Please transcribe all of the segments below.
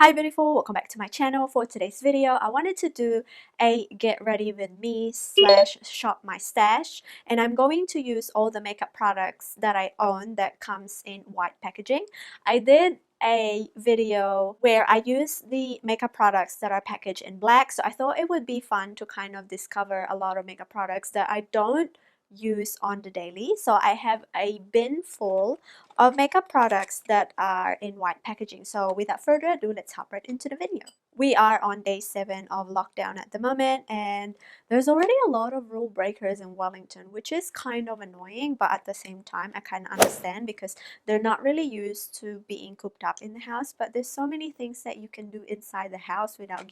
Hi beautiful, welcome back to my channel. For today's video, I wanted to do a get ready with me slash shop my stash, and I'm going to use all the makeup products that I own that comes in white packaging. I did a video where I used the makeup products that are packaged in black, so I thought it would be fun to kind of discover a lot of makeup products that I don't use on the daily. So I have a bin full of makeup products that are in white packaging. So without further ado, let's hop right into the video. We are on day 7 of lockdown at the moment, and there's already a lot of rule breakers in Wellington, which is kind of annoying, but at the same time I kind of understand because they're not really used to being cooped up in the house. But there's so many things that you can do inside the house without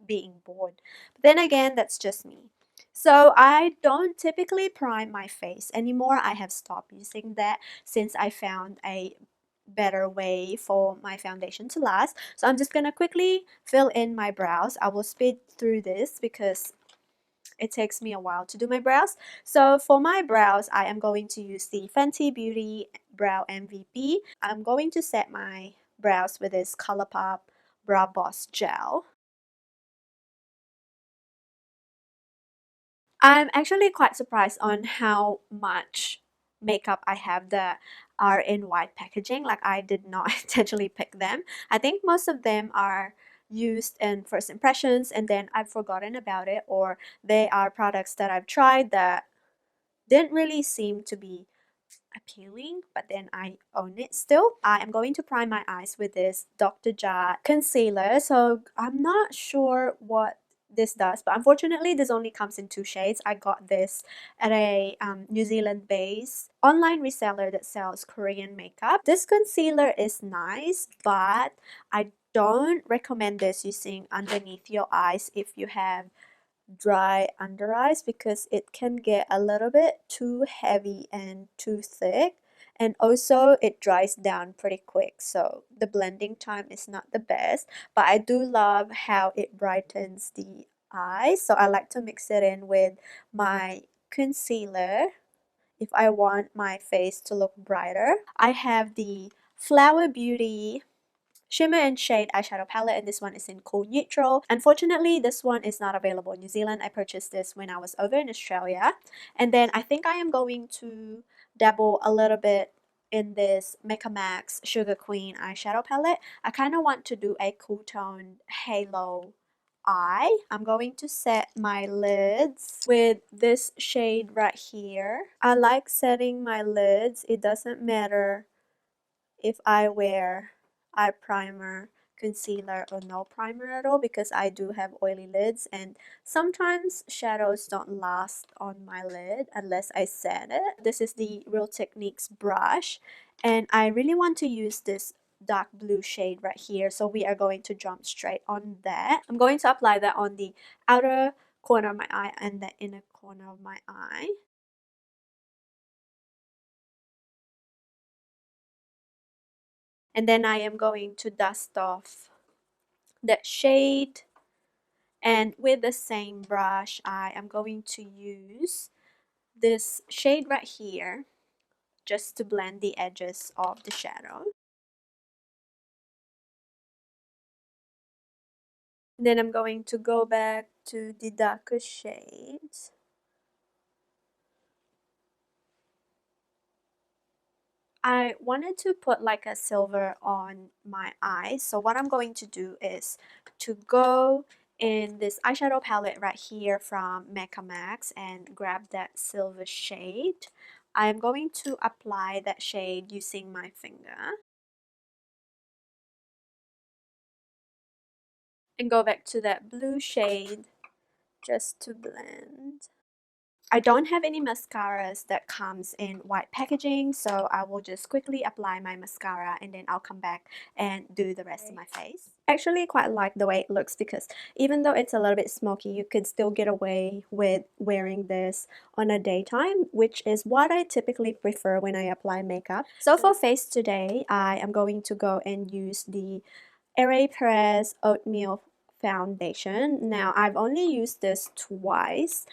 being bored. But then again, that's just me. So I don't typically prime my face anymore. I have stopped using that since I found a better way for my foundation to last. So I'm just gonna quickly fill in my brows. I will speed through this because it takes me a while to do my brows. So for my brows, I am going to use the Fenty Beauty Brow MVP. I'm going to set my brows with this ColourPop Brow Boss Gel. I'm actually quite surprised on how much makeup I have that are in white packaging. Like, I did not intentionally pick them. I think most of them are used in first impressions and then I've forgotten about it, or they are products that I've tried that didn't really seem to be appealing, but then I own it still. I am going to prime my eyes with this Dr. Jart concealer. So I'm not sure what this does, but unfortunately this only comes in 2 shades. I got this at a New Zealand based online reseller that sells Korean makeup. This concealer is nice, but I don't recommend this using underneath your eyes if you have dry under eyes, because it can get a little bit too heavy and too thick, and also it dries down pretty quick, so the blending time is not the best. But I do love how it brightens the eyes, so I like to mix it in with my concealer if I want my face to look brighter. I have the Flower Beauty Shimmer and Shade eyeshadow palette, and this one is in Cool Neutral. Unfortunately, this one is not available in New Zealand. I purchased this when I was over in Australia. And then I think I am going to dabble a little bit in this Mecca Max Sugar Queen eyeshadow palette. I kind of want to do a cool tone halo eye. I'm going to set my lids with this shade right here. I like setting my lids. It doesn't matter if I wear eye primer, concealer, or no primer at all, because I do have oily lids and sometimes shadows don't last on my lid unless I set it. This is the Real Techniques brush, and I really want to use this dark blue shade right here, so we are going to jump straight on that. I'm going to apply that on the outer corner of my eye and the inner corner of my eye. And then I am going to dust off that shade, and with the same brush I am going to use this shade right here just to blend the edges of the shadow. Then I'm going to go back to the darker shades. I wanted to put like a silver on my eyes, so what I'm going to do is to go in this eyeshadow palette right here from Mecca Max and grab that silver shade. I'm going to apply that shade using my finger and go back to that blue shade just to blend. I don't have any mascaras that comes in white packaging, so I will just quickly apply my mascara and then I'll come back and do the rest of my face. I actually quite like the way it looks because even though it's a little bit smoky, you could still get away with wearing this on a daytime, which is what I typically prefer when I apply makeup. So for face today, I am going to go and use the Ere Perez Oatmeal Foundation. Now, I've only used this twice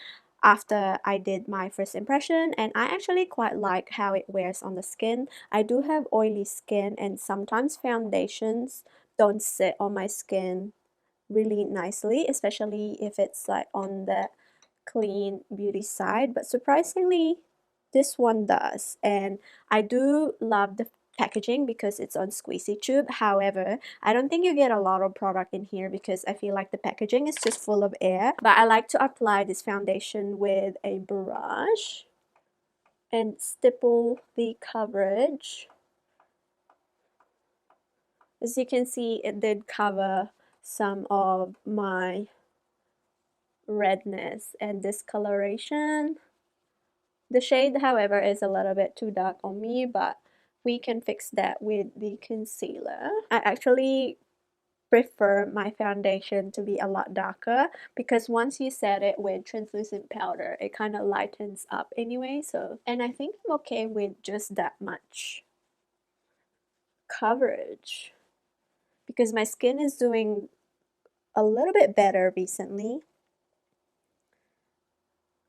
after I did my first impression, and I actually quite like how it wears on the skin. I do have oily skin, and sometimes foundations don't sit on my skin really nicely, especially if it's like on the clean beauty side. But surprisingly, this one does. And I do love the packaging because it's on squeezy tube. However, I don't think you get a lot of product in here because I feel like the packaging is just full of air. But I like to apply this foundation with a brush and stipple the coverage. As you can see, it did cover some of my redness and discoloration. The shade, however, is a little bit too dark on me, but we can fix that with the concealer. I actually prefer my foundation to be a lot darker because once you set it with translucent powder, it kind of lightens up anyway. And I think I'm okay with just that much coverage because my skin is doing a little bit better recently.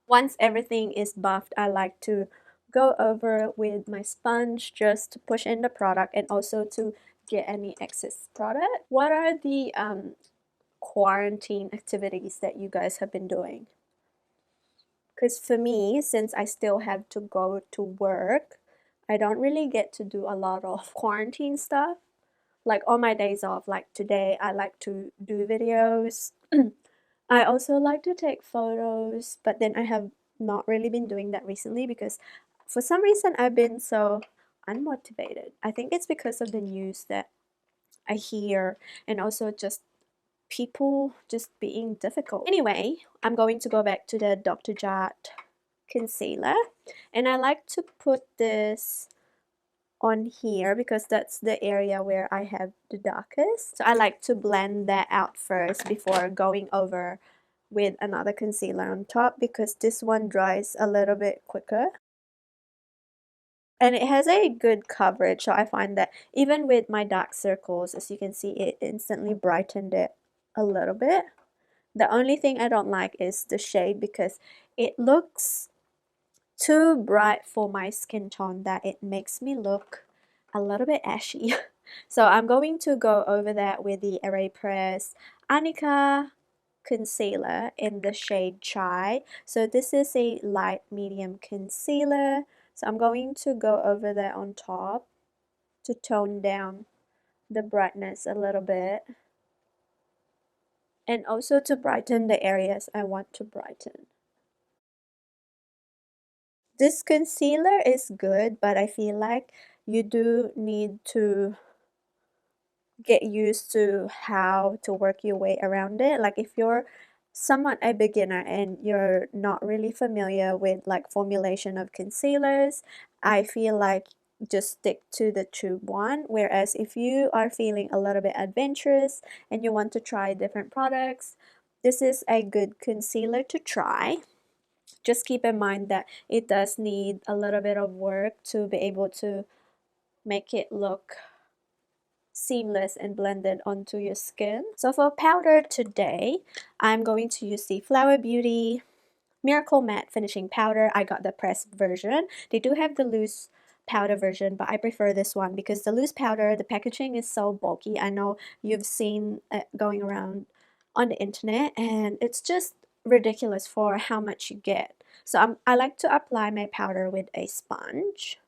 Once everything is buffed, I like to go over with my sponge just to push in the product and also to get any excess product. What are the quarantine activities that you guys have been doing? Because for me, since I still have to go to work, I don't really get to do a lot of quarantine stuff. Like on my days off, like today, I like to do videos. I also like to take photos, but then I have not really been doing that recently because for some reason I've been so unmotivated. I think it's because of the news that I hear and also just people just being difficult. Anyway, I'm going to go back to the Dr. Jart concealer and I like to put this on here because that's the area where I have the darkest. So I like to blend that out first before going over with another concealer on top because this one dries a little bit quicker. And it has a good coverage, so I find that even with my dark circles, as you can see, it instantly brightened it a little bit. The only thing I don't like is the shade because it looks too bright for my skin tone that it makes me look a little bit ashy. So I'm going to go over that with the Array Press Anika concealer in the shade Chai. So this is a light medium concealer. So I'm going to go over that on top to tone down the brightness a little bit and also to brighten the areas I want to brighten. This concealer is good, but I feel like you do need to get used to how to work your way around it. Like if you're somewhat a beginner and you're not really familiar with like formulation of concealers, I feel like just stick to the tube one. Whereas if you are feeling a little bit adventurous and you want to try different products, this is a good concealer to try. Just keep in mind that it does need a little bit of work to be able to make it look seamless and blended onto your skin. So for powder today, I'm going to use the Flower Beauty Miracle Matte Finishing Powder. I got the pressed version. They do have the loose powder version, but I prefer this one because the loose powder, the packaging is so bulky. I know you've seen it going around on the internet and it's just ridiculous for how much you get. So I like to apply my powder with a sponge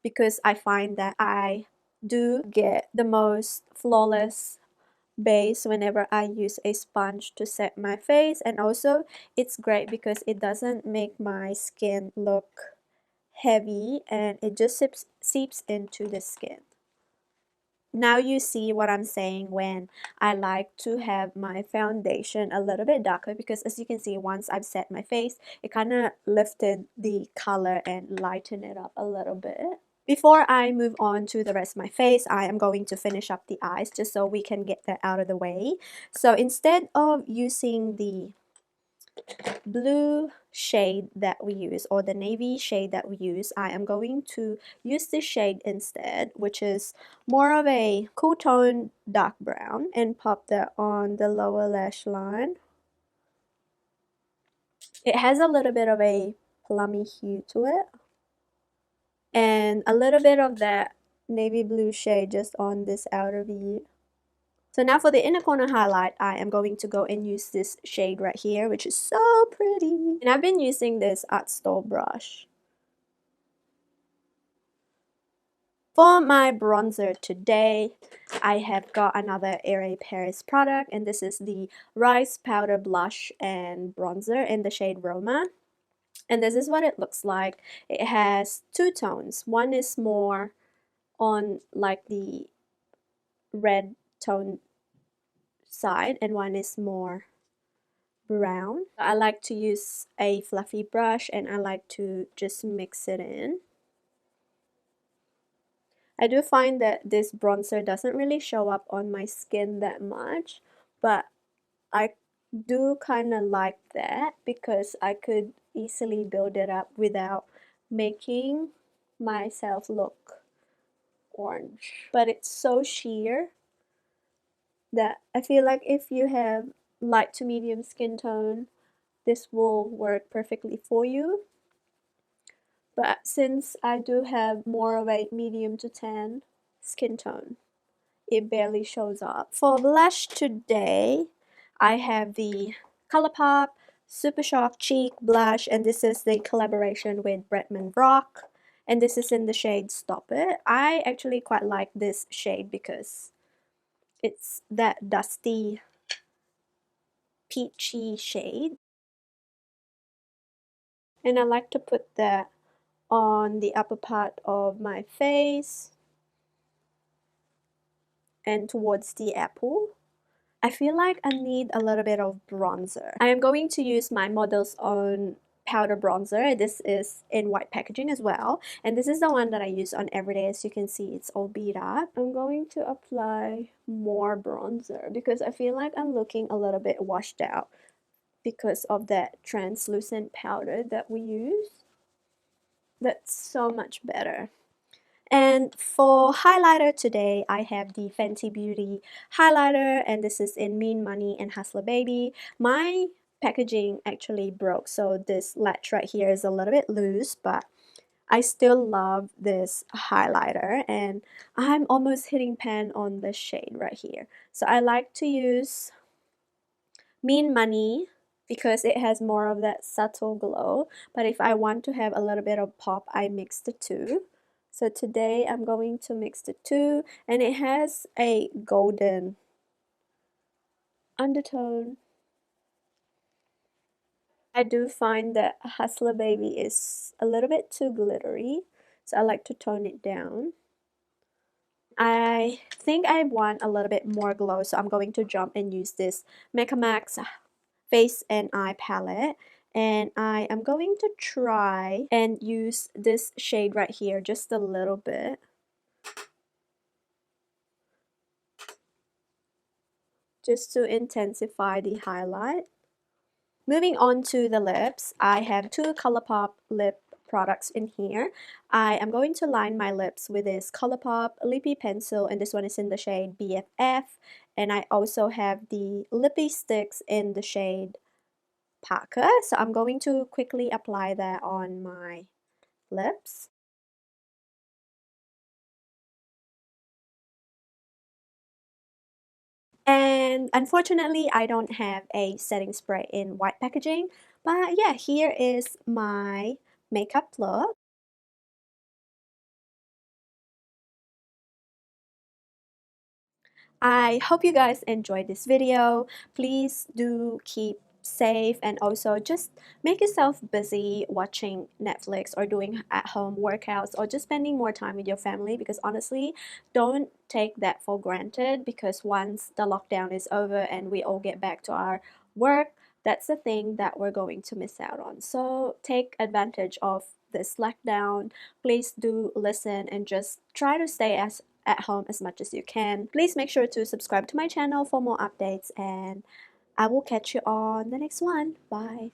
because I find that I do get the most flawless base whenever I use a sponge to set my face, and also it's great because it doesn't make my skin look heavy and it just seeps into the skin. Now you see what I'm saying when I like to have my foundation a little bit darker because as you can see, once I've set my face, it kind of lifted the color and lightened it up a little bit. Before I move on to the rest of my face, I am going to finish up the eyes just so we can get that out of the way. So instead of using the blue shade that we use or the navy shade that we use, I am going to use this shade instead, which is more of a cool tone dark brown, and pop that on the lower lash line. It has a little bit of a plummy hue to it and a little bit of that navy blue shade just on this outer V. So now for the inner corner highlight, I am going to go and use this shade right here, which is so pretty. And I've been using this art store brush. For my bronzer today, I have got another Ere Paris product, and this is the Rice Powder Blush and Bronzer in the shade Roma. And this is what it looks like. It has two tones. One is more on like the red tone side, and one is more brown. I like to use a fluffy brush, and I like to just mix it in. I do find that this bronzer doesn't really show up on my skin that much, but I do kind of like that because I could easily build it up without making myself look orange. But it's so sheer that I feel like if you have light to medium skin tone, this will work perfectly for you. But since I do have more of a medium to tan skin tone, it barely shows up. For blush today, I have the ColourPop Super Shock Cheek Blush, and this is the collaboration with Bretman Rock, and this is in the shade Stop It. I actually quite like this shade because it's that dusty, peachy shade, and I like to put that on the upper part of my face and towards the apple. I feel like I need a little bit of bronzer. I am going to use my Model's Own powder bronzer. This is in white packaging as well, and this is the one that I use on everyday. As you can see, it's all beat up. I'm going to apply more bronzer because I feel like I'm looking a little bit washed out because of that translucent powder that we use. That's so much better. And for highlighter today, I have the Fenty Beauty highlighter, and this is in Mean Money and Hustler Baby. My packaging actually broke, so this latch right here is a little bit loose, but I still love this highlighter, and I'm almost hitting pan on the shade right here. So I like to use Mean Money because it has more of that subtle glow, but if I want to have a little bit of pop, I mix the two. So today I'm going to mix the two, and it has a golden undertone. I do find that Hustler Baby is a little bit too glittery, so I like to tone it down. I think I want a little bit more glow, so I'm going to jump and use this Makeup Max Face and Eye palette, and I am going to try and use this shade right here just a little bit, just to intensify the highlight. Moving on to the lips, I have two ColourPop lip products in here. I am going to line my lips with this ColourPop Lippy Pencil, and this one is in the shade BFF, and I also have the Lippy Sticks in the shade Parker. So I'm going to quickly apply that on my lips. And unfortunately, I don't have a setting spray in white packaging, but yeah, here is my makeup look. I hope you guys enjoyed this video. Please do keep safe, and also just make yourself busy watching Netflix or doing at home workouts or just spending more time with your family, because honestly, don't take that for granted, because once the lockdown is over and we all get back to our work, that's the thing that we're going to miss out on. So take advantage of this lockdown. Please do listen and just try to stay as at home as much as you can. Please make sure to subscribe to my channel for more updates, and I will catch you on the next one. Bye.